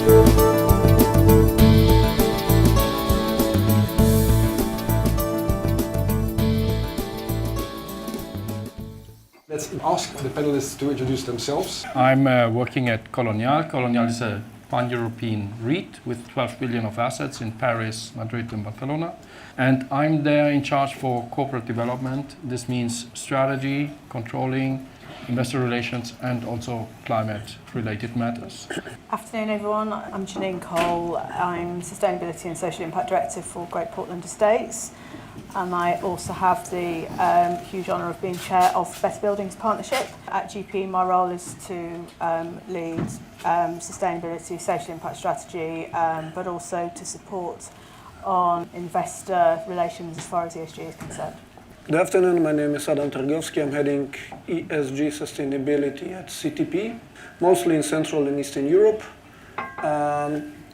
Let's ask the panelists to introduce themselves. I'm working at Colonial. Colonial is a pan-European REIT with 12 billion of assets in Paris, Madrid and Barcelona. And I'm there in charge for corporate development. This means strategy, controlling, investor relations and also climate-related matters. Afternoon everyone, I'm Janine Cole. I'm Sustainability and Social Impact Director for Great Portland Estates. And I also have the huge honour of being chair of Better Buildings Partnership. At GP, my role is to lead sustainability, social impact strategy, but also to support on investor relations as far as ESG is concerned. Good afternoon, my name is Adam Targowski. I'm heading ESG Sustainability at CTP, mostly in Central and Eastern Europe.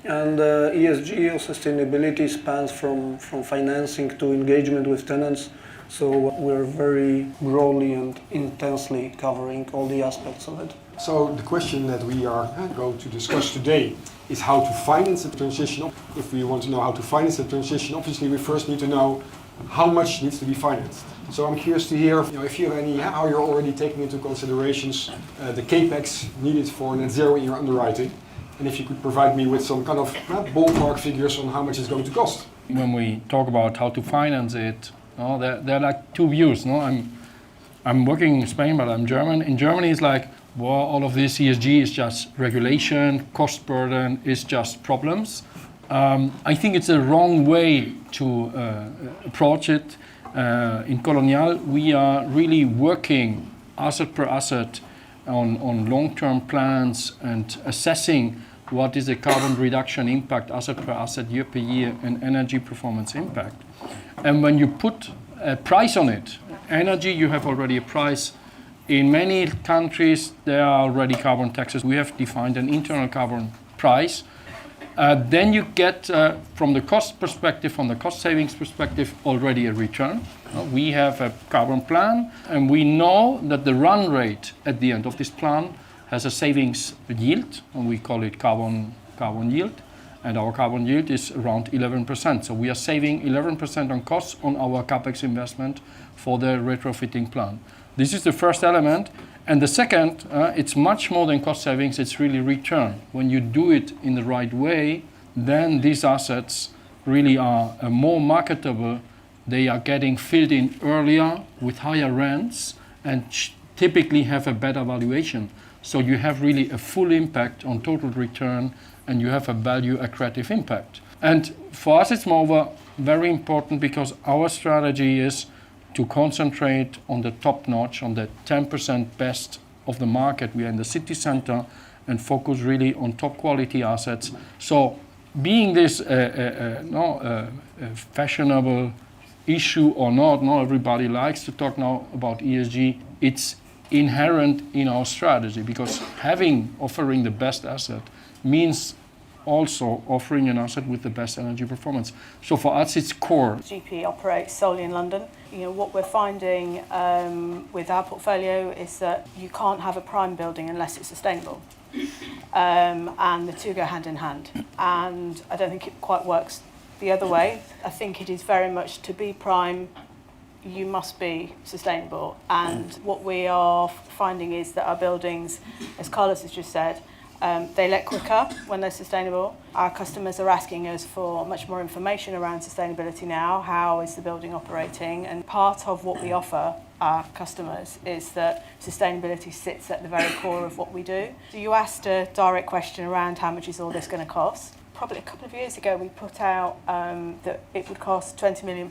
And ESG or sustainability spans from financing to engagement with tenants. So we're very broadly and intensely covering all the aspects of it. So the question that we are going to discuss today is how to finance the transition. If we want to know how to finance the transition, obviously we first need to know how much needs to be financed. So I'm curious to hear, if you have any, how you're already taking into considerations the capex needed for net zero in your underwriting. And if you could provide me with some kind of ballpark figures on how much it's going to cost. When we talk about how to finance it, there are like two views. I'm working in Spain, but I'm German. In Germany, it's like, well, all of this ESG is just regulation, cost burden is just problems. I think it's a wrong way to approach it. In Colonial, we are really working asset per asset on long-term plans and assessing what is the carbon reduction impact asset per asset, year per year, and energy performance impact. And when you put a price on it, energy, you have already a price. In many countries, there are already carbon taxes. We have defined an internal carbon price. Then you get, from the cost perspective, from the cost savings perspective, already a return. We have a carbon plan, and we know that the run rate at the end of this plan has a savings yield, and we call it carbon yield. And our carbon yield is around 11%. So we are saving 11% on costs on our capex investment for the retrofitting plan. This is the first element. And the second, it's much more than cost savings, it's really return. When you do it in the right way, then these assets really are more marketable. They are getting filled in earlier with higher rents and typically have a better valuation. So you have really a full impact on total return and you have a value accretive impact. And for us, it's moreover very important because our strategy is to concentrate on the top notch, on the 10% best of the market. We are in the city center and focus really on top quality assets. So being this a fashionable issue or not everybody likes to talk now about ESG. It's inherent in our strategy because offering the best asset means also offering an asset with the best energy performance. So for us, it's core. GP operates solely in London. What we're finding with our portfolio is that you can't have a prime building unless it's sustainable. And the two go hand in hand. And I don't think it quite works the other way. I think it is very much to be prime, you must be sustainable. And what we are finding is that our buildings, as Carlos has just said, they let quicker when they're sustainable. Our customers are asking us for much more information around sustainability now. How is the building operating? And part of what we offer our customers is that sustainability sits at the very core of what we do. So you asked a direct question around how much is all this going to cost. Probably a couple of years ago we put out that it would cost £20 million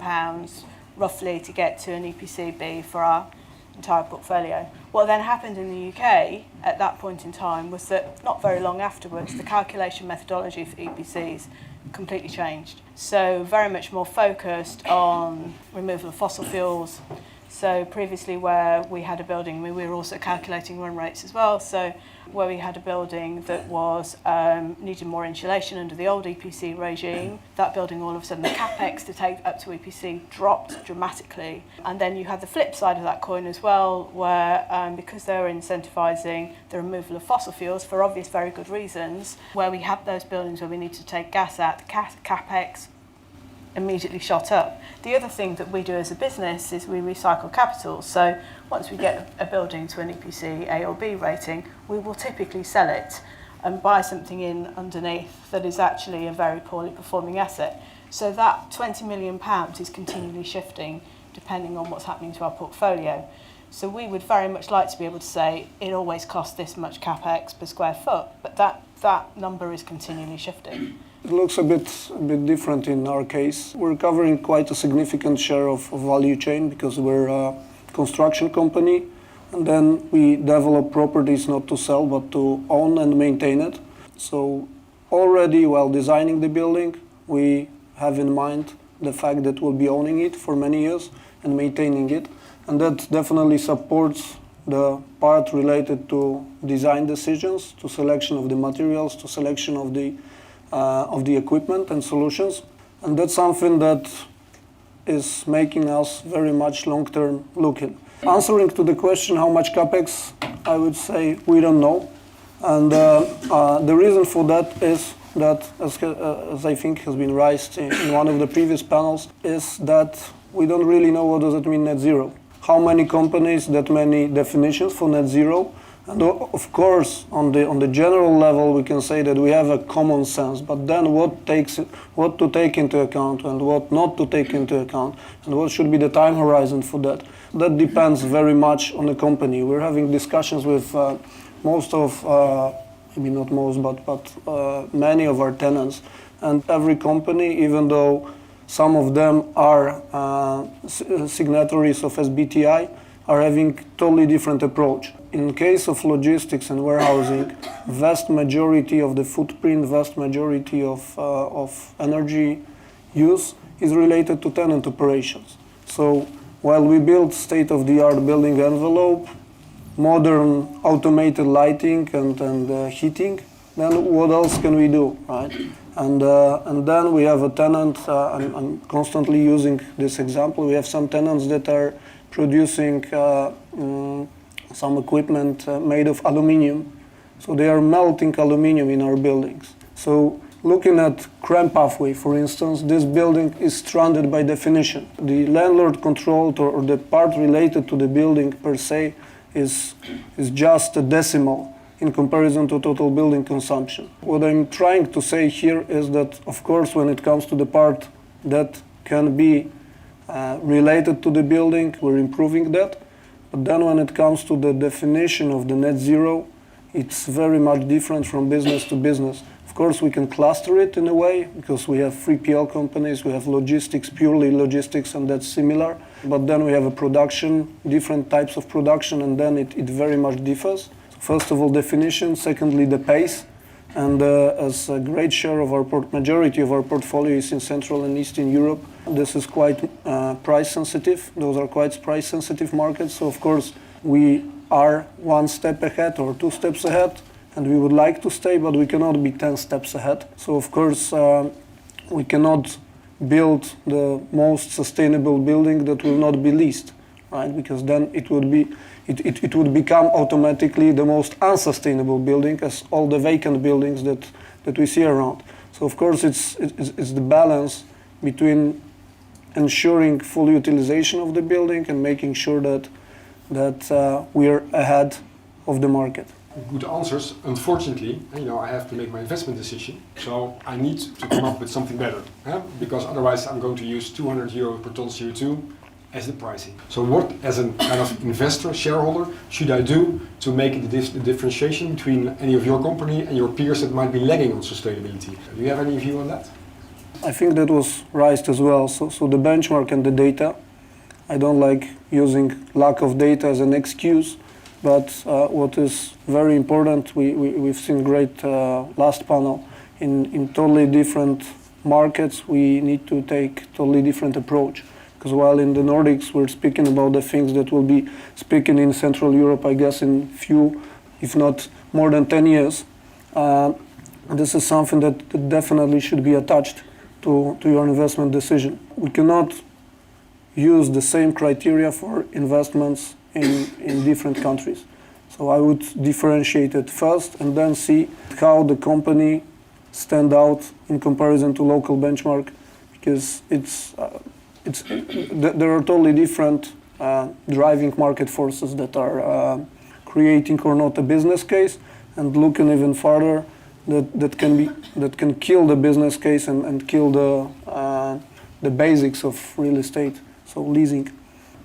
roughly to get to an EPC-B for our entire portfolio. What then happened in the UK at that point in time was that not very long afterwards the calculation methodology for EPCs completely changed. So very much more focused on removal of fossil fuels, So previously where we had a building, we were also calculating run rates as well. So where we had a building that was needed more insulation under the old EPC regime, that building all of a sudden the capex to take up to EPC dropped dramatically. And then you had the flip side of that coin as well, where because they were incentivising the removal of fossil fuels for obvious very good reasons, where we had those buildings where we need to take gas out, the capex immediately shot up. The other thing that we do as a business is we recycle capital. So once we get a building to an EPC A or B rating, we will typically sell it and buy something in underneath that is actually a very poorly performing asset. So that £20 million is continually shifting depending on what's happening to our portfolio. So we would very much like to be able to say it always costs this much capex per square foot, but that number is continually shifting. It looks a bit different in our case. We're covering quite a significant share of value chain because we're a construction company, and then we develop properties not to sell but to own and maintain it. So already while designing the building, we have in mind the fact that we'll be owning it for many years and maintaining it, and that definitely supports the part related to design decisions, to selection of the materials, to selection of the equipment and solutions. And that's something that is making us very much long-term looking. Answering to the question how much capex, I would say we don't know. And the reason for that is that, as I think has been raised in one of the previous panels, is that we don't really know what does it mean net zero. How many companies, that many definitions for net zero. And of course, on the general level, we can say that we have a common sense, but then what to take into account and what not to take into account, and what should be the time horizon for that. That depends very much on the company. We're having discussions with most of, maybe not most, but many of our tenants, and every company, even though some of them are signatories of SBTi, are having totally different approach. In case of logistics and warehousing, vast majority of the footprint, vast majority of energy use is related to tenant operations. So while we build state-of-the-art building envelope, modern automated lighting and heating, then what else can we do, right? And then we have a tenant, I'm constantly using this example, we have some tenants that are producing some equipment made of aluminium. So they are melting aluminium in our buildings. So looking at crane pathway, for instance, this building is stranded by definition. The landlord controlled or the part related to the building per se is just a decimal in comparison to total building consumption. What I'm trying to say here is that, of course, when it comes to the part that can be related to the building, we're improving that. But then when it comes to the definition of the net zero, it's very much different from business to business. Of course, we can cluster it in a way, because we have 3PL companies, we have logistics, purely logistics, and that's similar. But then we have a production, different types of production, and then it very much differs. First of all, definition. Secondly, the pace. And as a great share of our majority of our portfolio is in Central and Eastern Europe, this is quite price sensitive. Those are quite price sensitive markets. So of course we are one step ahead or two steps ahead, and we would like to stay, but we cannot be 10 steps ahead. So of course we cannot build the most sustainable building that will not be leased, right? Because then it would become automatically the most unsustainable building, as all the vacant buildings that we see around. So of course it's the balance between ensuring full utilization of the building and making sure that we are ahead of the market. Good answers. Unfortunately, I have to make my investment decision, so I need to come up with something better, because otherwise I'm going to use 200 euros per ton CO2 as the pricing. So what, as a kind of investor, shareholder, should I do to make the differentiation between any of your company and your peers that might be lagging on sustainability? Do you have any view on that? I think that was raised as well. So the benchmark and the data. I don't like using lack of data as an excuse, but what is very important, we've seen great last panel, in totally different markets we need to take totally different approach. Because while in the Nordics we're speaking about the things that will be speaking in Central Europe, I guess in few, if not more than 10 years, this is something that definitely should be attached to your investment decision. We cannot use the same criteria for investments in different countries. So I would differentiate it first and then see how the company stand out in comparison to local benchmark, because there are totally different driving market forces that are creating or not a business case, and looking even further, that can kill the business case and kill the basics of real estate, so leasing.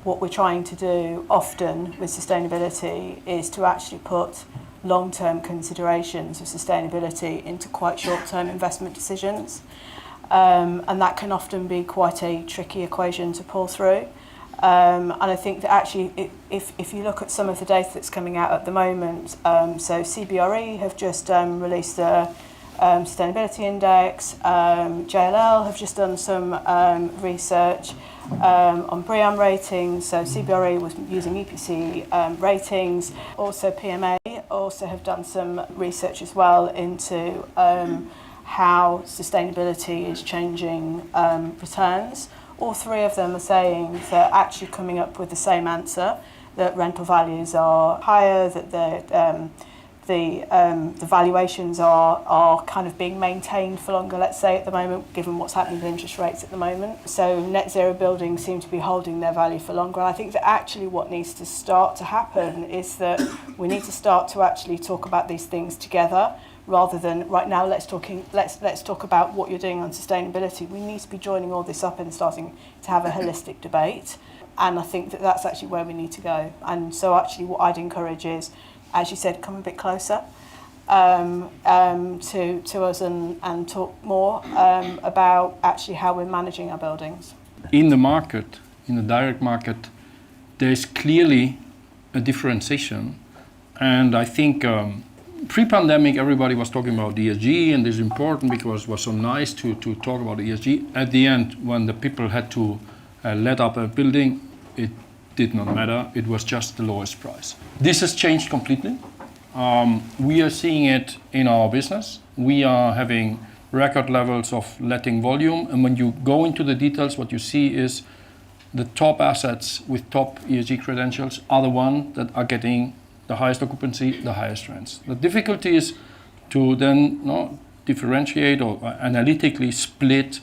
What we're trying to do often with sustainability is to actually put long-term considerations of sustainability into quite short-term investment decisions. And that can often be quite a tricky equation to pull through. And I think that actually, if you look at some of the data that's coming out at the moment, so CBRE have just released a sustainability index, JLL have just done some research on BREEAM ratings, so CBRE was using EPC ratings, also PMA also have done some research as well into how sustainability is changing returns. All three of them are saying that actually coming up with the same answer, that rental values are higher, that the valuations are kind of being maintained for longer, let's say, at the moment, given what's happening with interest rates at the moment. So net zero buildings seem to be holding their value for longer. And I think that actually what needs to start to happen is that we need to start to actually talk about these things together, rather than right now let's talk about what you're doing on sustainability. We need to be joining all this up and starting to have a holistic debate. And I think that that's actually where we need to go. And so actually what I'd encourage is, as you said, come a bit closer to us and talk more about actually how we're managing our buildings. In the market, in the direct market, there's clearly a differentiation. And I think pre-pandemic, everybody was talking about ESG, and this is important because it was so nice to talk about ESG. At the end, when the people had to let up a building, it did not matter. It was just the lowest price. This has changed completely. We are seeing it in our business. We are having record levels of letting volume. And when you go into the details, what you see is the top assets with top ESG credentials are the ones that are getting the highest occupancy, the highest rents. The difficulty is to then differentiate or analytically split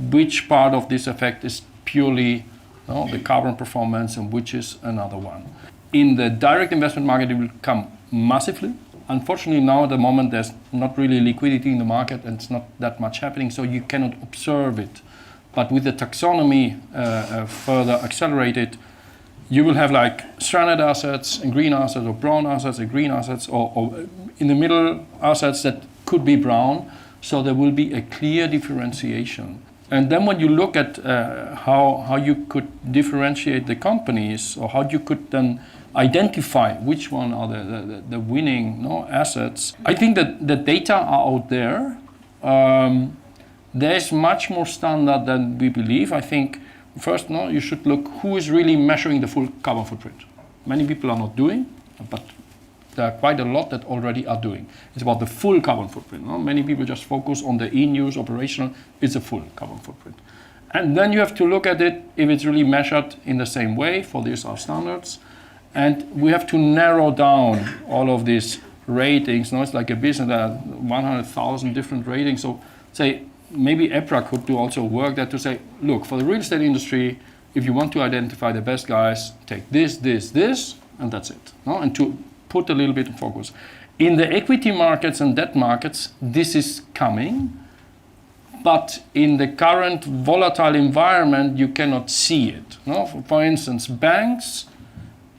which part of this effect is purely the carbon performance and which is another one. In the direct investment market, it will come massively. Unfortunately, now at the moment, there's not really liquidity in the market and it's not that much happening, so you cannot observe it. But with the taxonomy further accelerated, you will have like stranded assets and green assets, or brown assets and green assets, or in the middle assets that could be brown. So there will be a clear differentiation. And then when you look at how you could differentiate the companies, or how you could then identify which one are the winning assets, I think that the data are out there. There's much more standard than we believe. I think first, you should look who is really measuring the full carbon footprint. Many people are not doing, but there are quite a lot that already are doing. It's about the full carbon footprint. Many people just focus on the in-use operational. It's a full carbon footprint. And then you have to look at it if it's really measured in the same way. For these are standards. And we have to narrow down all of these ratings. It's like a business that has 100,000 different ratings. So say maybe EPRA could do also work that to say, look, for the real estate industry, if you want to identify the best guys, take this, and that's it. And to put a little bit of focus. In the equity markets and debt markets, this is coming, but in the current volatile environment, you cannot see it. For instance, banks,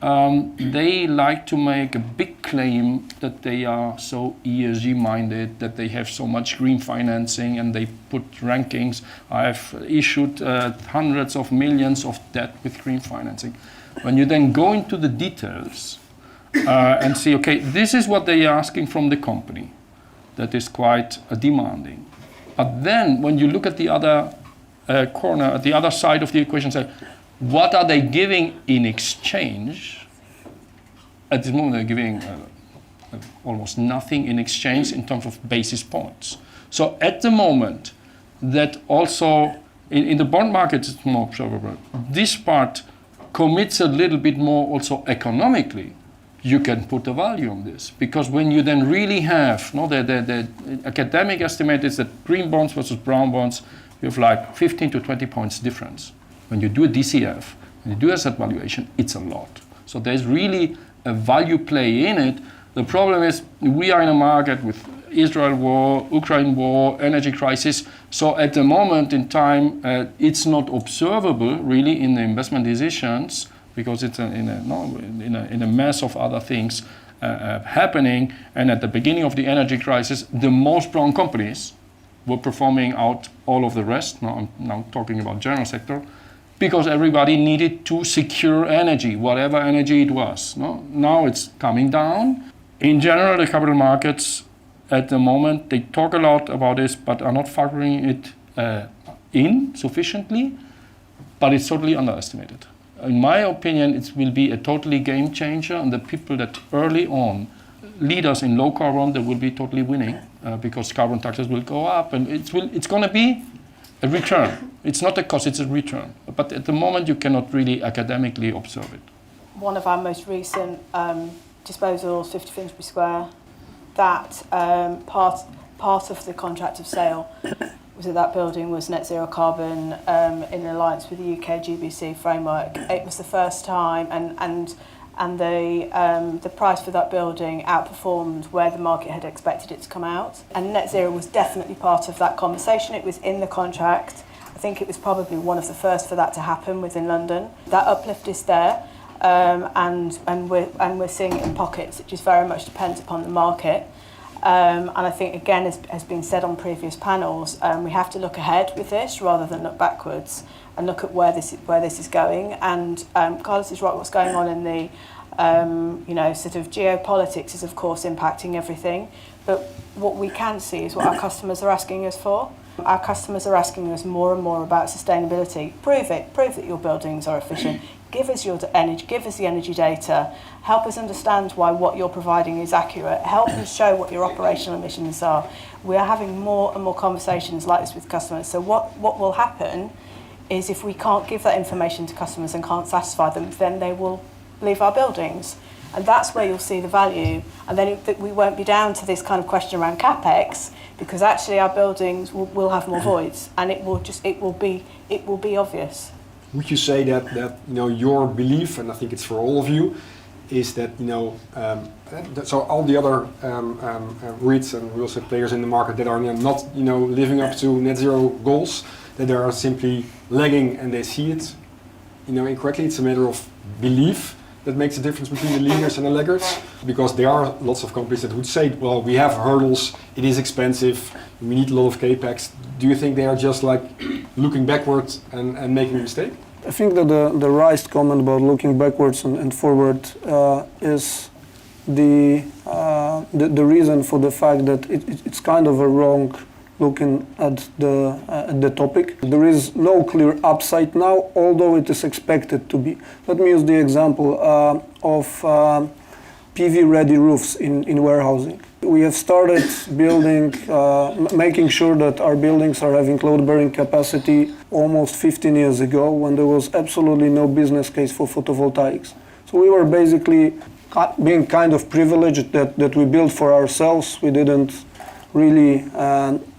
they like to make a big claim that they are so ESG minded, that they have so much green financing, and they put rankings. I've issued hundreds of millions of debt with green financing. When you then go into the details, and see, okay, this is what they are asking from the company. That is quite demanding. But then when you look at the other corner, at the other side of the equation, say, what are they giving in exchange? At this moment, they're giving almost nothing in exchange in terms of basis points. So at the moment, that also in the bond market, it's more observable. This part commits a little bit more also economically. You can put a value on this, because when you then really have, no, the academic estimate is that green bonds versus brown bonds, you have like 15 to 20 points difference. When you do a DCF, when you do asset valuation, it's a lot. So there's really a value play in it. The problem is we are in a market with Israel war, Ukraine war, energy crisis. So at the moment in time, it's not observable really in the investment decisions, because it's in a mess of other things happening. And at the beginning of the energy crisis, the most brown companies were performing out all of the rest. Now I'm now talking about general sector, because everybody needed to secure energy, whatever energy it was. No? Now it's coming down. In general, the capital markets at the moment, they talk a lot about this, but are not factoring it in sufficiently, but it's totally underestimated. In my opinion, it will be a totally game changer, and the people that early on, leaders in low carbon, they will be totally winning because carbon taxes will go up, and it's going to be a return. It's not a cost, it's a return. But at the moment, you cannot really academically observe it. One of our most recent disposals, 50 Finsbury Square, that part of the contract of sale was that building was net zero carbon in alliance with the UK GBC framework. It was the first time, and the price for that building outperformed where the market had expected it to come out. And net zero was definitely part of that conversation. It was in the contract. I think it was probably one of the first for that to happen within London. That uplift is there, and we're seeing it in pockets. It just very much depends upon the market. And I think, again, as has been said on previous panels, we have to look ahead with this rather than look backwards and look at where this is going. And Carlos is right, what's going on in the sort of geopolitics is, of course, impacting everything. But what we can see is what our customers are asking us for. Our customers are asking us more and more about sustainability. Prove that your buildings are efficient. Give us your energy, give us the energy data, help us understand why what you're providing is accurate, help us show what your operational emissions are. We are having more and more conversations like this with customers. So what will happen is, if we can't give that information to customers and can't satisfy them, then they will leave our buildings. And that's where you'll see the value. And then we won't be down to this kind of question around CapEx, because actually our buildings will have more voids, and it will be obvious. Would you say that your belief, and I think it's for all of you, is that so all the other REITs and real estate players in the market that are not living up to net zero goals, that they are simply lagging and they see it incorrectly? It's a matter of belief that makes a difference between the leaders and the laggards, because there are lots of companies that would say, well, we have hurdles, it is expensive, we need a lot of capex. Do you think they are just like looking backwards and making a mistake? I think that the right comment about looking backwards and forward is the reason for the fact that it's kind of a wrong looking at the topic. There is no clear upside now, although it is expected to be. Let me use the example of PV-ready roofs in warehousing. We have started building, making sure that our buildings are having load-bearing capacity almost 15 years ago, when there was absolutely no business case for photovoltaics. So we were basically being kind of privileged that we built for ourselves. We didn't really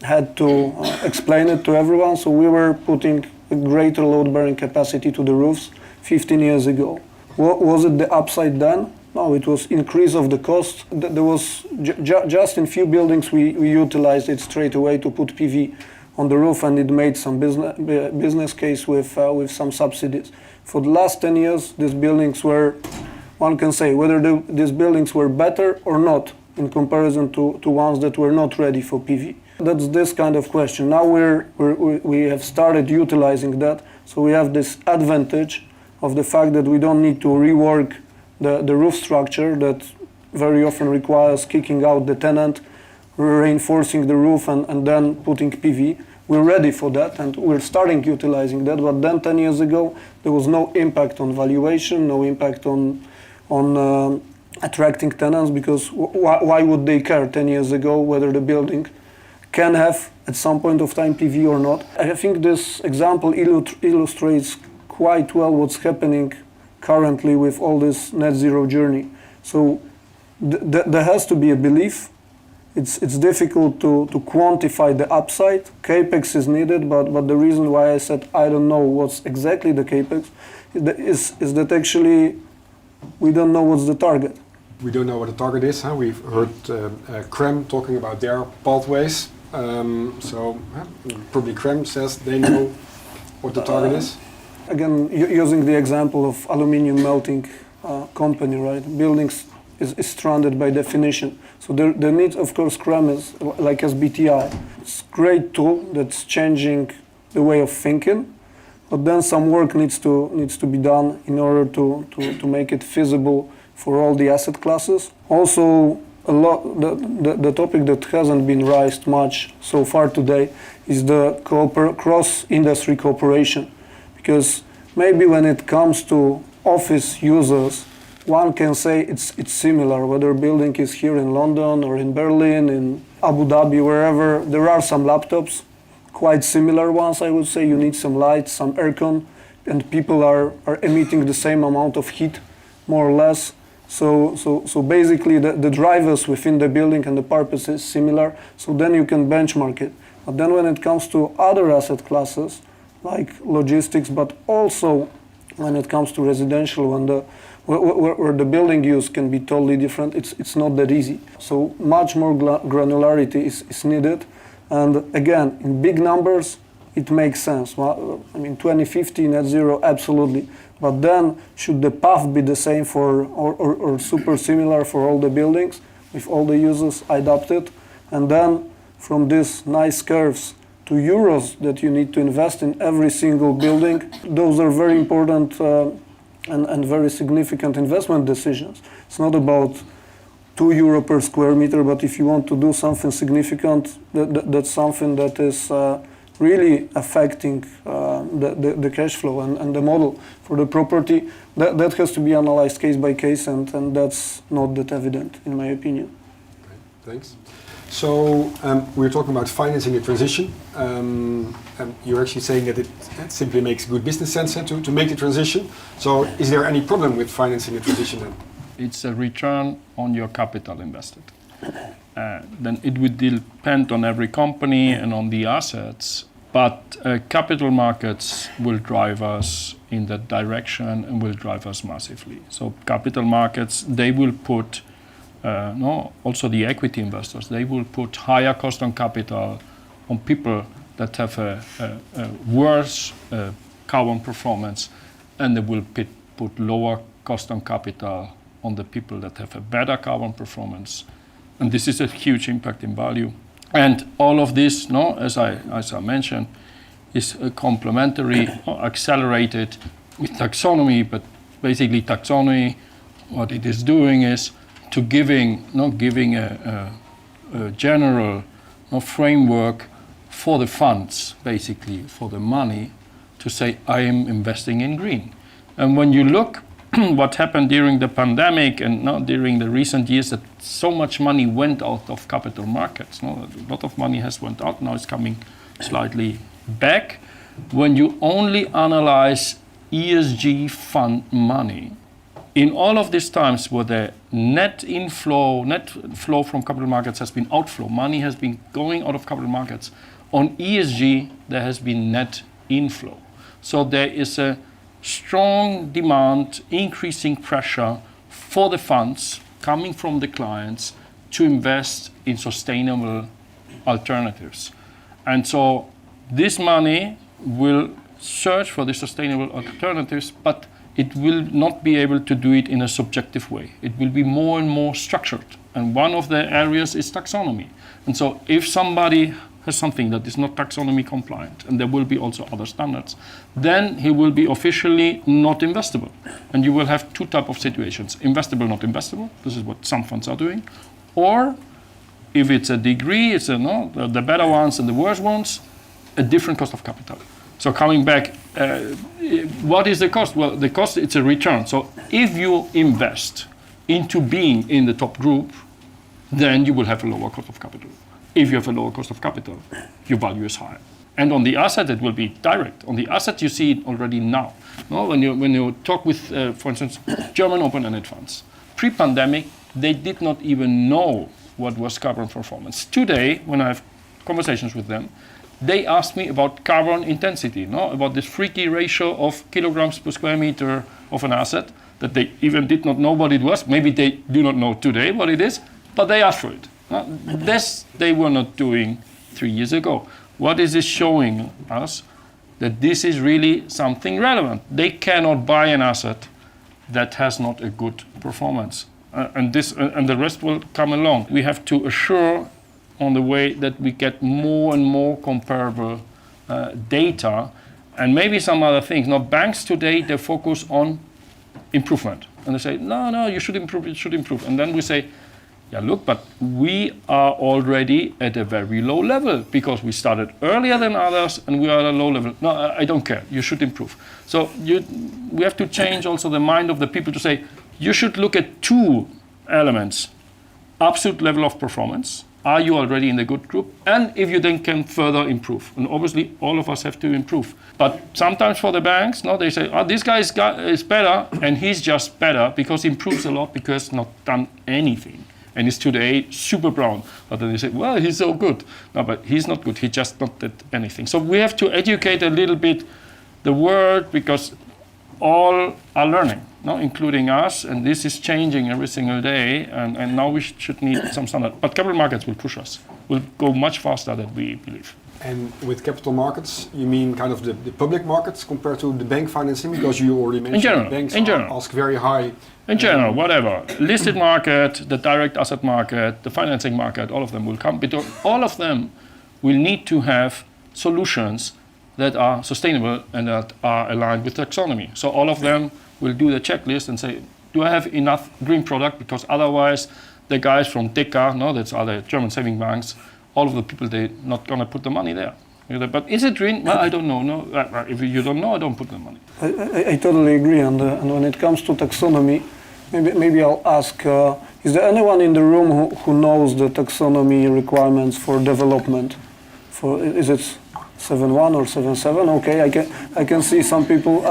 had to explain it to everyone, so we were putting a greater load-bearing capacity to the roofs 15 years ago. Was it the upside then? No, it was increase of the cost. There was just in few buildings we utilized it straight away to put PV on the roof, and it made some business case with some subsidies. For the last 10 years, these buildings were, one can say, whether these buildings were better or not in comparison to ones that were not ready for PV. That's this kind of question. Now we have started utilizing that, so we have this advantage of the fact that we don't need to rework the roof structure that very often requires kicking out the tenant, reinforcing the roof, and then putting PV. we're ready for that and we're starting utilizing that. But then 10 years ago, there was no impact on valuation, no impact on attracting tenants, because why would they care 10 years ago whether the building can have at some point of time PV or not? I think this example illustrates quite well what's happening currently with all this net zero journey. So there has to be a belief. It's difficult to quantify the upside. CAPEX is needed, but the reason why I said I don't know what's exactly the CAPEX is that actually we don't know what's the target. We don't know what the target is. Huh? We've heard CREM talking about their pathways. Probably CREM says they know what the target is. Again, using the example of aluminium melting company, right? Buildings is stranded by definition. So there needs, of course, CREM is like SBTI. It's a great tool that's changing the way of thinking, but then some work needs to be done in order to make it feasible for all the asset classes. Also, the topic that hasn't been raised much so far today is the cross-industry cooperation, because maybe when it comes to office users, one can say it's similar, whether a building is here in London or in Berlin, in Abu Dhabi, wherever. There are some laptops, quite similar ones, I would say. You need some lights, some aircon, and people are emitting the same amount of heat, more or less. So basically the drivers within the building and the purpose is similar, so then you can benchmark it. But then when it comes to other asset classes, like logistics, but also when it comes to residential, where the building use can be totally different, it's not that easy. So much more granularity is needed. And again, in big numbers, it makes sense. Well, I mean, 2050 net zero, absolutely. But then, should the path be the same for or super similar for all the buildings, with all the users adopted? And then, from these nice curves to euros that you need to invest in every single building, those are very important and very significant investment decisions. It's not about €2 per square meter, but if you want to do something significant, that's something that is really affecting the cash flow and the model for the property. That has to be analyzed case by case, and that's not that evident, in my opinion. Okay, thanks. So we're talking about financing the transition. You're actually saying that it simply makes good business sense to make the transition. So is there any problem with financing the transition then? It's a return on your capital invested. Then it would depend on every company and on the assets, but capital markets will drive us in that direction and will drive us massively. So capital markets, they will put, also the equity investors, they will put higher cost on capital on people that have a worse carbon performance, and they will put lower cost on capital on the people that have a better carbon performance. And this is a huge impact in value. And all of this, as I mentioned, is complementary, accelerated with taxonomy, but basically taxonomy, what it is doing is to giving a general framework for the funds, basically for the money, to say I am investing in green. And when you look what happened during the pandemic and during the recent years, that so much money went out of capital markets. A lot of money has went out, now it's coming slightly back. When you only analyze ESG fund money, in all of these times where the net flow from capital markets has been outflow, money has been going out of capital markets, on ESG there has been net inflow. So there is a strong demand, increasing pressure for the funds coming from the clients to invest in sustainable alternatives. And so this money will search for the sustainable alternatives, but it will not be able to do it in a subjective way. It will be more and more structured. And one of the areas is taxonomy. And so if somebody has something that is not taxonomy compliant, and there will be also other standards, then he will be officially not investable. And you will have two types of situations: investable, not investable. This is what some funds are doing. Or if it's a degree, it's the better ones and the worse ones, a different cost of capital. So coming back, what is the cost? Well, the cost, it's a return. So if you invest into being in the top group, then you will have a lower cost of capital. If you have a lower cost of capital, your value is higher. And on the asset, it will be direct. On the asset, you see it already now. No? When you talk with, for instance, German open-ended funds, pre-pandemic, they did not even know what was carbon performance. Today, when I have conversations with them, they ask me about carbon intensity, no? About this freaky ratio of kilograms per square meter of an asset that they even did not know what it was. Maybe they do not know today what it is, but they asked for it. No? This they were not doing 3 years ago. What is this showing us? That this is really something relevant. They cannot buy an asset that has not a good performance. And the rest will come along. We have to assure on the way that we get more and more comparable data and maybe some other things. Now, banks today, they focus on improvement. And they say, no, you should improve, it should improve. And then we say, yeah, look, but we are already at a very low level because we started earlier than others and we are at a low level. No, I don't care, you should improve. So we have to change also the mind of the people to say, you should look at two elements, absolute level of performance. Are you already in the good group? And if you then can further improve. And obviously, all of us have to improve. But sometimes for the banks, no, they say, this guy is better, and he's just better because he improves a lot because he's not done anything. And he's today super brown. But then they say, well, he's so good. No, but he's not good. He just not did anything. So we have to educate a little bit the world because all are learning, no, including us, and this is changing every single day, and now we should need some standard. But capital markets will push us, will go much faster than we believe. And with capital markets, you mean kind of the public markets compared to the bank financing? Because you already mentioned banks ask very high. In general, whatever. Listed market, the direct asset market, the financing market, all of them will come. But all of them will need to have solutions that are sustainable and that are aligned with taxonomy. So all of them will do the checklist and say, do I have enough green product? Because otherwise the guys from DECA, no, that's other German saving banks, all of the people, they're not going to put the money there. But is it green? Well, I don't know. No, if you don't know, I don't put the money. I totally agree. And when it comes to taxonomy, maybe I'll ask, is there anyone in the room who knows the taxonomy requirements for development? Is it 7.1 or 7.7? Okay, I can see some people,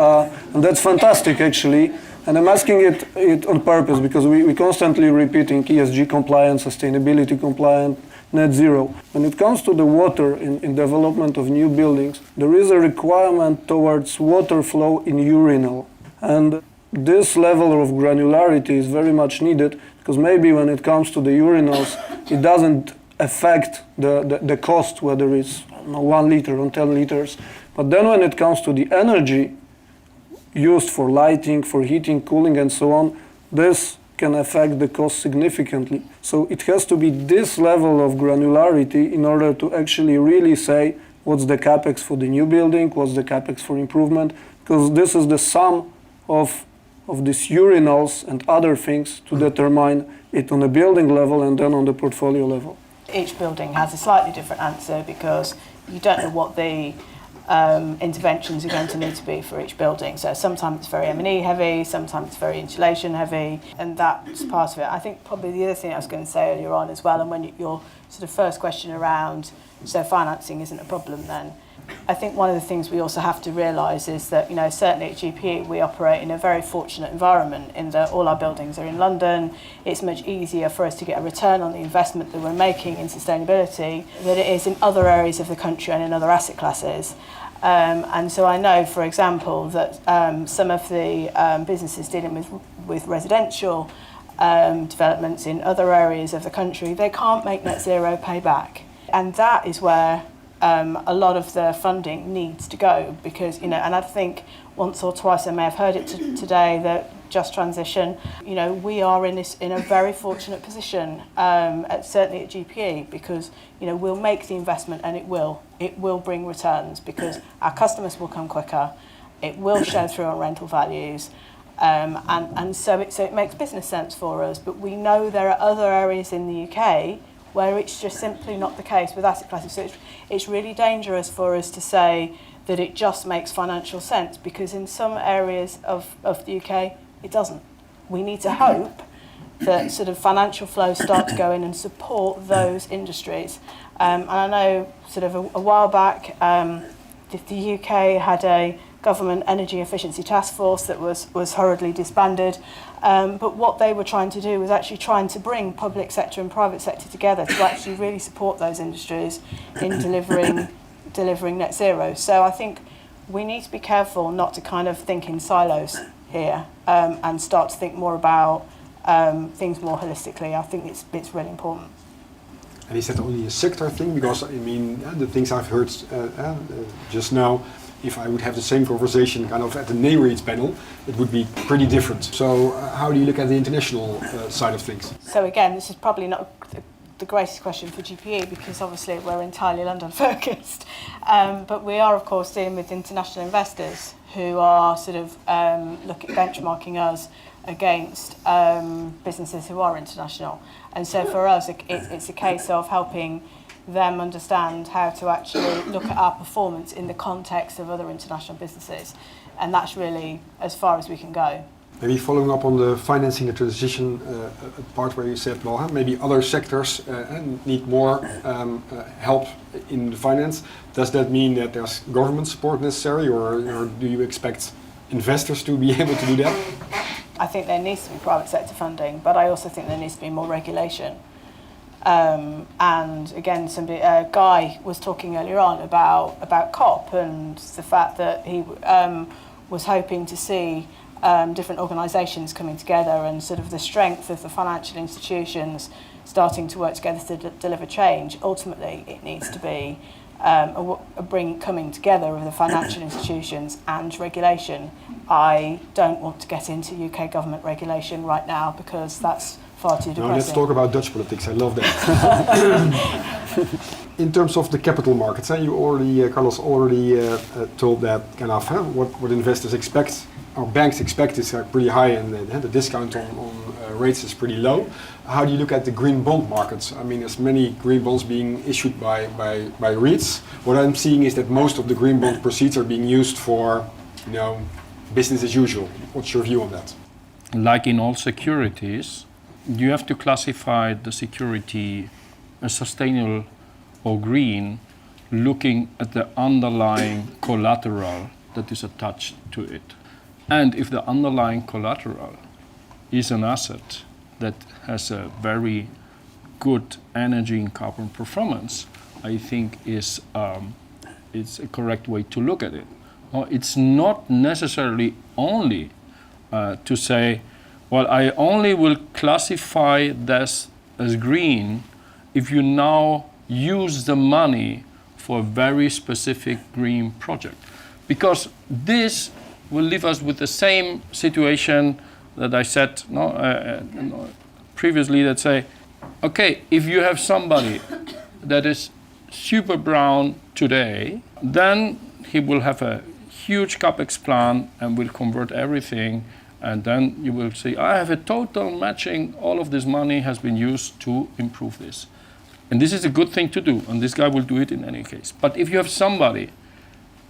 and that's fantastic actually. And I'm asking it on purpose because we constantly repeating ESG compliant, sustainability compliant, net zero. When it comes to the water in development of new buildings, there is a requirement towards water flow in urinal. And this level of granularity is very much needed because maybe when it comes to the urinals, it doesn't affect the cost, whether it's 1 liter or 10 liters. But then when it comes to the energy used for lighting, for heating, cooling, and so on, this can affect the cost significantly. So it has to be this level of granularity in order to actually really say what's the capex for the new building, what's the capex for improvement, because this is the sum of these urinals and other things to determine it on a building level and then on the portfolio level. Each building has a slightly different answer because you don't know what the interventions are going to need to be for each building. So sometimes it's very M&E heavy, sometimes it's very insulation heavy, and that's part of it. I think probably the other thing I was going to say earlier on as well, and when your sort of first question around, so financing isn't a problem then, I think one of the things we also have to realise is that, you know, certainly at GPE we operate in a very fortunate environment in that all our buildings are in London. It's much easier for us to get a return on the investment that we're making in sustainability than it is in other areas of the country and in other asset classes. And so I know, for example, that some of the businesses dealing with residential developments in other areas of the country, they can't make net zero payback. And that is where a lot of the funding needs to go because, you know, and I think once or twice I may have heard it today that Just Transition, you know, we are in a very fortunate position, certainly at GPE, because, you know, we'll make the investment and it will bring returns because our customers will come quicker, it will show through on rental values, and so it makes business sense for us. But we know there are other areas in the UK where it's just simply not the case with asset classes. So it's really dangerous for us to say that it just makes financial sense, because in some areas of the UK, it doesn't. We need to hope that sort of financial flows start to go in and support those industries. And I know sort of a while back, the UK had a government energy efficiency task force that was hurriedly disbanded. But what they were trying to do was actually trying to bring public sector and private sector together to actually really support those industries in delivering net zero. So I think we need to be careful not to kind of think in silos here, and start to think more about things more holistically. I think it's really important. And is that only a sector thing? Because, I mean, the things I've heard just now, if I would have the same conversation kind of at the NAREIT panel, it would be pretty different. So how do you look at the international side of things? So again, this is probably not the greatest question for GPE, because obviously we're entirely London focused. But we are, of course, dealing with international investors who are sort of benchmarking us against businesses who are international. And so for us, it's a case of helping them understand how to actually look at our performance in the context of other international businesses. And that's really as far as we can go. Maybe following up on the financing and transition part where you said, well, maybe other sectors need more help in the finance. Does that mean that there's government support necessary, or do you expect investors to be able to do that? I think there needs to be private sector funding, but I also think there needs to be more regulation. And again, Guy was talking earlier on about COP and the fact that he was hoping to see different organisations coming together and sort of the strength of the financial institutions starting to work together to deliver change. Ultimately, it needs to be coming together of the financial institutions and regulation. I don't want to get into UK government regulation right now because that's far too depressing. No, let's talk about Dutch politics. I love that. In terms of the capital markets, you already, Carlos already told that kind of what investors expect, or banks expect is pretty high, and the discount on rates is pretty low. How do you look at the green bond markets? I mean, there's many green bonds being issued by REITs. What I'm seeing is that most of the green bond proceeds are being used for, business as usual. What's your view on that? Like in all securities, you have to classify the security as sustainable or green, looking at the underlying collateral that is attached to it. And if the underlying collateral is an asset that has a very good energy and carbon performance, I think it's a correct way to look at it. It's not necessarily only to say, well, I only will classify this as green if you now use the money for a very specific green project. Because this will leave us with the same situation that I said previously, that say, okay, if you have somebody that is super brown today, then he will have a huge capex plan and will convert everything, and then you will see, I have a total matching, all of this money has been used to improve this. And this is a good thing to do, and this guy will do it in any case. But if you have somebody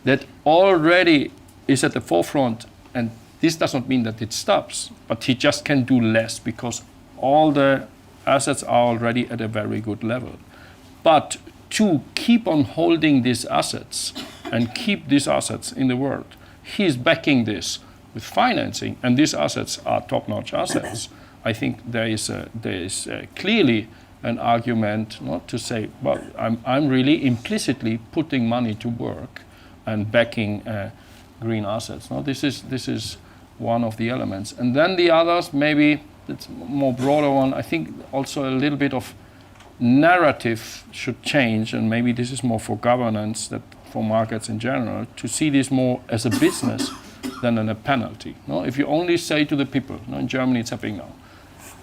that already is at the forefront, and this doesn't mean that it stops, but he just can do less because all the assets are already at a very good level. But to keep on holding these assets and keep these assets in the world, he's backing this with financing, and these assets are top-notch assets. I think there is clearly an argument not to say, well, I'm really implicitly putting money to work and backing green assets. No, this is one of the elements. And then the others, maybe it's more broader one. I think also a little bit of narrative should change, and maybe this is more for governance that for markets in general, to see this more as a business than a penalty. No, if you only say to the people, in Germany it's happening now,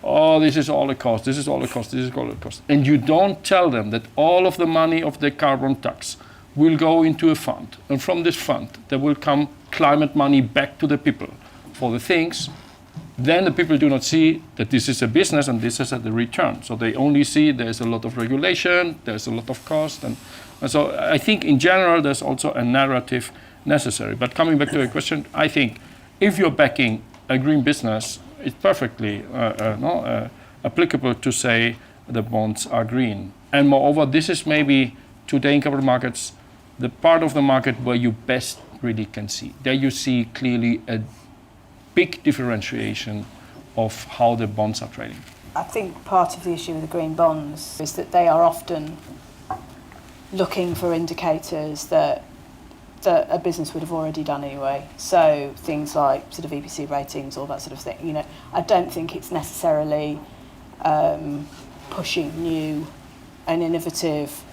oh, this is all the cost, this is all the cost, this is all the cost, and you don't tell them that all of the money of the carbon tax will go into a fund, and from this fund there will come climate money back to the people for the things then the people do not see that this is a business and this is at the return. So they only see there's a lot of regulation, there's a lot of cost. And so I think in general, there's also a narrative necessary. But coming back to your question, I think if you're backing a green business, it's perfectly applicable to say the bonds are green. And moreover, this is maybe today in capital markets, the part of the market where you best really can see. There you see clearly a big differentiation of how the bonds are trading. I think part of the issue with the green bonds is that they are often looking for indicators that a business would have already done anyway. So things like sort of EPC ratings, all that sort of thing. You know, I don't think it's necessarily pushing new and innovative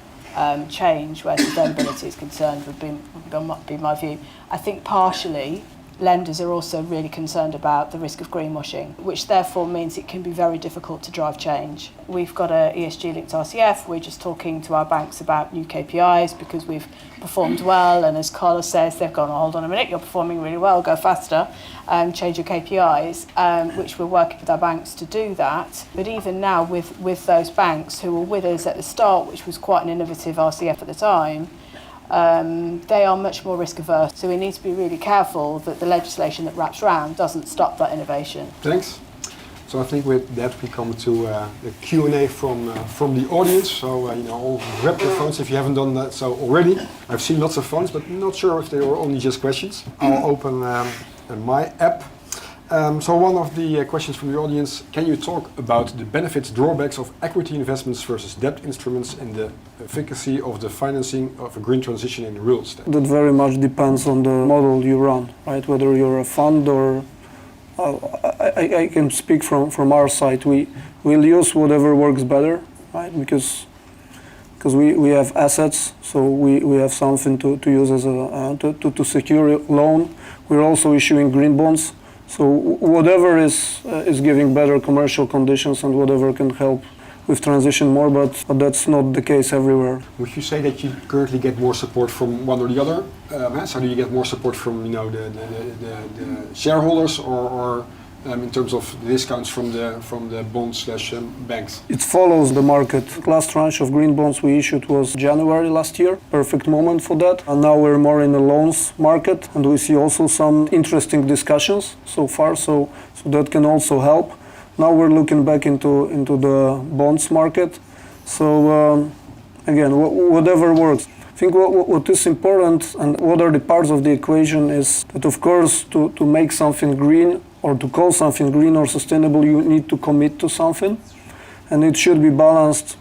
change where sustainability is concerned would be my view. I think partially lenders are also really concerned about the risk of greenwashing, which therefore means it can be very difficult to drive change. We've got a ESG-linked RCF. We're just talking to our banks about new KPIs because we've performed well, and as Carlos says, they've gone, oh, hold on a minute, you're performing really well, go faster, change your KPIs, which we're working with our banks to do that. But even now with those banks who were with us at the start, which was quite an innovative RCF at the time, they are much more risk averse. So we need to be really careful that the legislation that wraps around doesn't stop that innovation. Thanks. So I think with that we come to the Q&A from the audience. So all grab your phones if you haven't done that so already. I've seen lots of phones, but not sure if they were only just questions. I'll open my app. So one of the questions from the audience, can you talk about the benefits, drawbacks of equity investments versus debt instruments and the efficacy of the financing of a green transition in real estate? That very much depends on the model you run, right? Whether you're a fund or I can speak from our side. We'll use whatever works better, right? Because we have assets, so we have something to use as to secure a loan. We're also issuing green bonds. So whatever is giving better commercial conditions and whatever can help with transition more, but that's not the case everywhere. Would you say that you currently get more support from one or the other? So do you get more support from the shareholders or in terms of discounts from the bonds/banks? It follows the market. Last tranche of green bonds we issued was January last year. Perfect moment for that. And now we're more in the loans market, and we see also some interesting discussions so far. So that can also help. Now we're looking back into the bonds market. So again, whatever works. I think what is important and what are the parts of the equation is that, of course, to make something green or to call something green or sustainable, you need to commit to something, and it should be balanced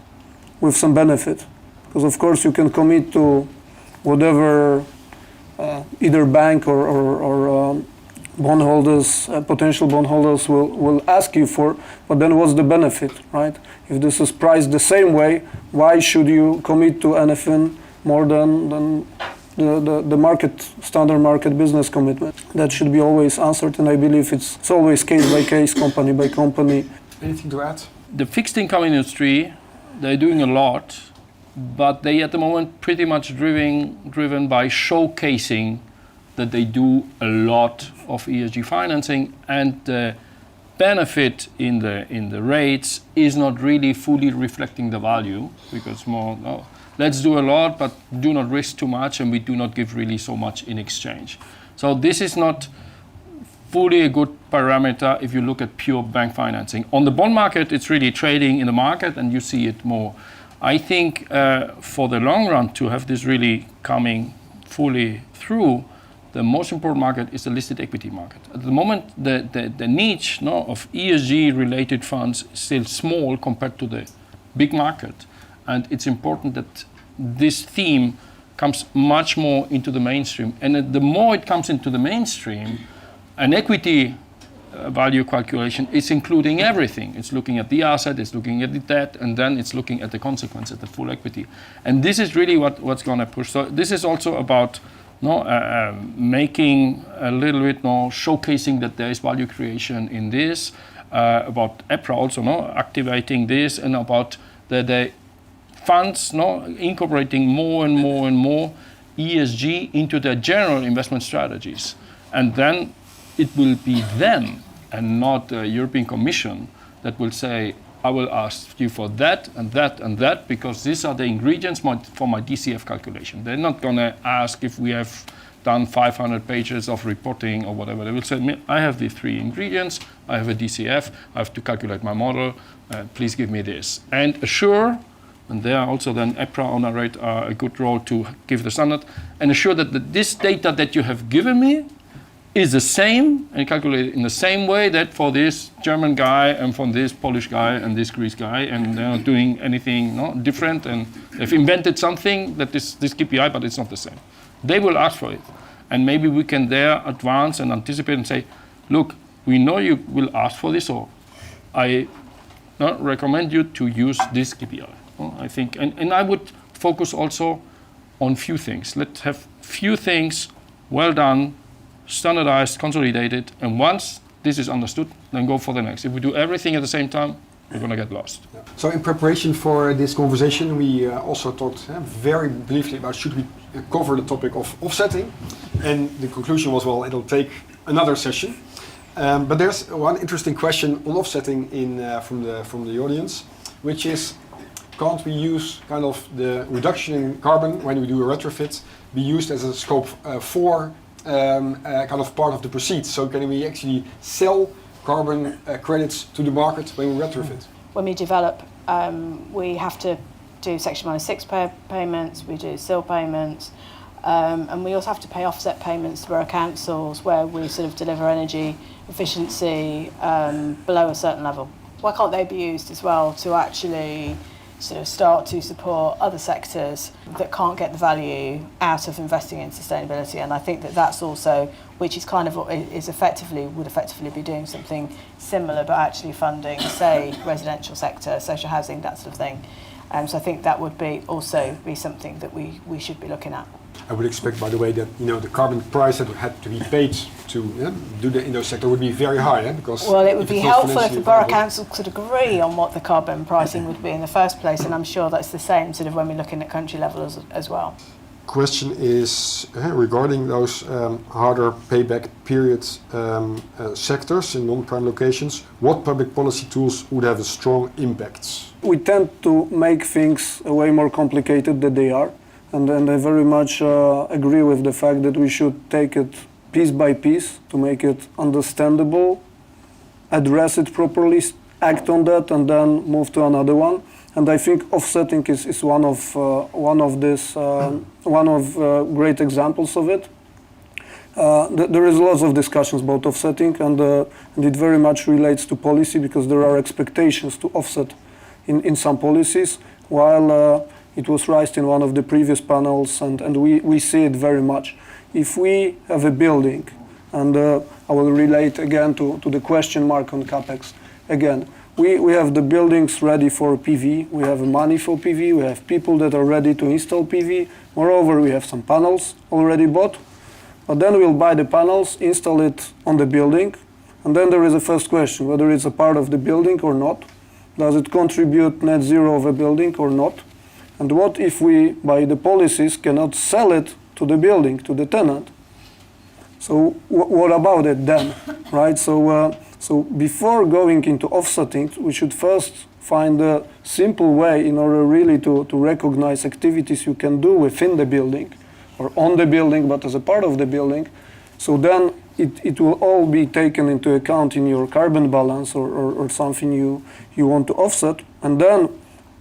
with some benefit. Because, of course, you can commit to whatever either bank or bondholders, potential bondholders will ask you for, but then what's the benefit, right? If this is priced the same way, why should you commit to anything more than the market, standard market business commitment? That should be always answered, and I believe it's always case by case, company by company. Anything to add? The fixed income industry, they're doing a lot, but they at the moment pretty much driven by showcasing that they do a lot of ESG financing, and the benefit in the rates is not really fully reflecting the value, because more, no, let's do a lot, but do not risk too much, and we do not give really so much in exchange. So this is not fully a good parameter if you look at pure bank financing. On the bond market, it's really trading in the market, and you see it more. I think for the long run, to have this really coming fully through, the most important market is the listed equity market. At the moment, the niche of ESG-related funds is still small compared to the big market. And it's important that this theme comes much more into the mainstream. And the more it comes into the mainstream, an equity value calculation is including everything. It's looking at the asset, it's looking at the debt, and then it's looking at the consequence at the full equity. And this is really what's going to push. So this is also about making a little bit more, showcasing that there is value creation in this, about EPRA also activating this, and about the funds incorporating more and more and more ESG into their general investment strategies. And then it will be them and not the European Commission that will say, I will ask you for that and that and that because these are the ingredients for my DCF calculation. They're not going to ask if we have done 500 pages of reporting or whatever. They will say, I have the 3 ingredients, I have a DCF, I have to calculate my model, please give me this. And assure, and there also then EPRA on a rate are a good role to give the standard, and assure that this data that you have given me is the same and calculated in the same way that for this German guy and for this Polish guy and this Greece guy, and they're not doing anything different, and they've invented something that is this KPI, but it's not the same. They will ask for it. And maybe we can there advance and anticipate and say, look, we know you will ask for this, or I recommend you to use this KPI. I think, and I would focus also on few things. Let's have few things well done, standardized, consolidated, and once this is understood, then go for the next. If we do everything at the same time, we're going to get lost. Yeah. So in preparation for this conversation, we also talked very briefly about should we cover the topic of offsetting, and the conclusion was, well, it'll take another session. But there's one interesting question on offsetting from the audience, which is, can't we use kind of the reduction in carbon when we do a retrofit be used as a scope 4 kind of part of the proceeds? So can we actually sell carbon credits to the market when we retrofit? When we develop, we have to do Section -6 payments, we do SIL payments, and we also have to pay offset payments to our councils where we sort of deliver energy efficiency below a certain level. Why can't they be used as well to actually sort of start to support other sectors that can't get the value out of investing in sustainability? And I think that that's also, which is kind of would effectively be doing something similar, but actually funding, say, residential sector, social housing, that sort of thing. So I think that would be something that we should be looking at. I would expect, by the way, that the carbon price that had to be paid to do the indoor sector would be very high, because well, it would be helpful if the borough council could agree on what the carbon pricing would be in the first place, and I'm sure that's the same sort of when we're looking at country level as well. Question is regarding those harder payback periods sectors in non-prime locations. What public policy tools would have a strong impact? We tend to make things way more complicated than they are. And I very much agree with the fact that we should take it piece by piece to make it understandable, address it properly, act on that, and then move to another one. And I think offsetting is one of great examples of it. There is lots of discussions about offsetting, and it very much relates to policy, because there are expectations to offset in some policies, while it was raised in one of the previous panels, and we see it very much. If we have a building, and I will relate again to the question mark on CapEx. Again, we have the buildings ready for PV, we have money for PV, we have people that are ready to install PV. Moreover, we have some panels already bought, but then we'll buy the panels, install it on the building, and then there is a first question, whether it's a part of the building or not. Does it contribute net zero of a building or not? And what if we, by the policies, cannot sell it to the building, to the tenant? So what about it then, right? So before going into offsetting, we should first find a simple way in order really to recognize activities you can do within the building, or on the building, but as a part of the building. So then it will all be taken into account in your carbon balance or something you want to offset, and then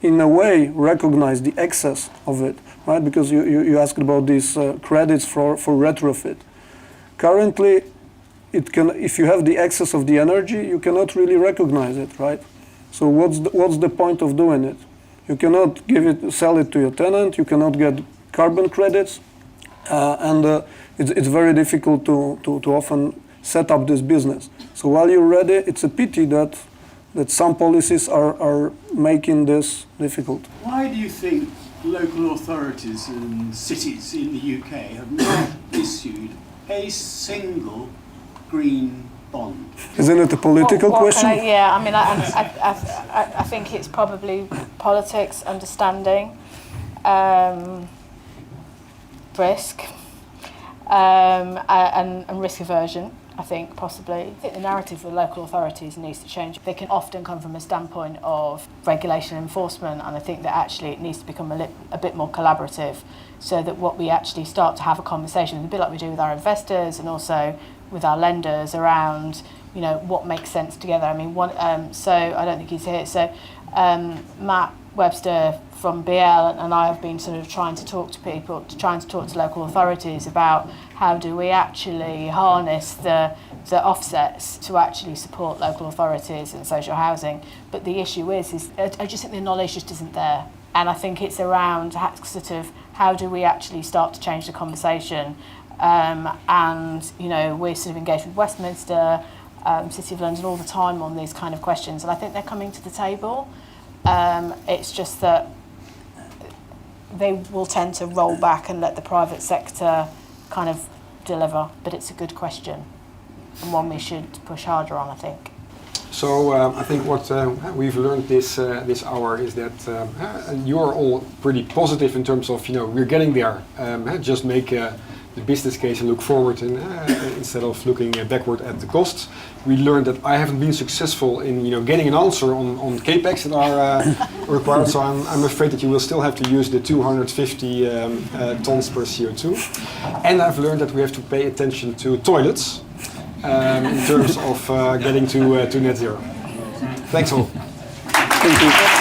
in a way recognize the excess of it, right? Because you asked about these credits for retrofit. Currently, if you have the excess of the energy, you cannot really recognize it, right? So what's the point of doing it? You cannot sell it to your tenant, you cannot get carbon credits, and it's very difficult to often set up this business. So while you're ready, it's a pity that some policies are making this difficult. Why do you think local authorities and cities in the UK have not issued a single green bond? Isn't it a political question? I mean, I think it's probably politics, understanding, risk, and risk aversion. I think possibly. I think the narrative for local authorities needs to change. They can often come from a standpoint of regulation and enforcement, and I think that actually it needs to become a bit more collaborative, so that what we actually start to have a conversation, a bit like we do with our investors and also with our lenders, around, you know, what makes sense together. I mean, so I don't think he's here. So Matt Webster from BL and I have been sort of trying to talk to local authorities about how do we actually harness the offsets to actually support local authorities in social housing. But the issue is I just think the knowledge just isn't there. And I think it's around sort of how do we actually start to change the conversation. And, you know, we're sort of engaged with Westminster, City of London all the time on these kind of questions. And I think they're coming to the table. It's just that they will tend to roll back and let the private sector kind of deliver. But it's a good question, and one we should push harder on, I think. So I think what we've learned this hour is that you're all pretty positive in terms of, you know, we're getting there. Just make the business case and look forward, and instead of looking backward at the costs. We learned that I haven't been successful in, you know, getting an answer on capex that are required. So I'm afraid that you will still have to use the 250 tons per CO2. And I've learned that we have to pay attention to toilets in terms of getting to net zero. Thanks all. Thank you.